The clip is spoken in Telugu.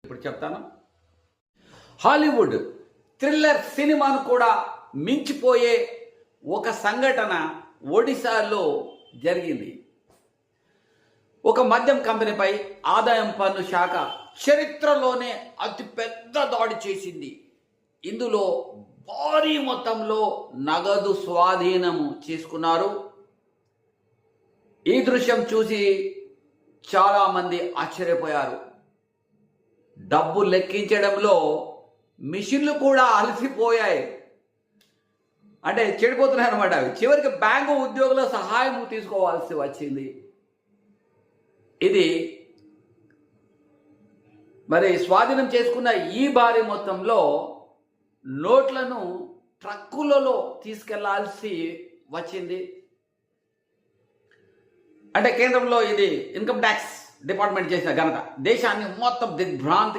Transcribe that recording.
ఇప్పుడు చెప్తాను. హాలీవుడ్ థ్రిల్లర్ సినిమాను కూడా మించిపోయే ఒక సంఘటన ఒడిశాలో జరిగింది. ఒక మద్యం కంపెనీపై ఆదాయం పన్ను శాఖ చరిత్రలోనే అతిపెద్ద దాడి చేసింది. ఇందులో భారీ మొత్తంలో నగదు స్వాధీనము చేసుకున్నారు. ఈ దృశ్యం చూసి చాలామంది ఆశ్చర్యపోయారు. డబ్బు లెక్కించడంలో మిషన్లు కూడా అలసిపోయాయి, అంటే చెడిపోతున్నాయి అనమాట. అవి చివరికి బ్యాంకు ఉద్యోగుల సహాయం తీసుకోవాల్సి వచ్చింది. ఇది మరి స్వాధీనం చేసుకున్న ఈ భారీ మొత్తంలో నోట్లను ట్రక్కులలో తీసుకెళ్లాల్సి వచ్చింది. అంటే కేంద్రంలో ఇది ఇన్కమ్ ట్యాక్స్ డిపార్ట్మెంట్ చేసిన ఘనత దేశాన్ని మొత్తం దిగ్భ్రాంతి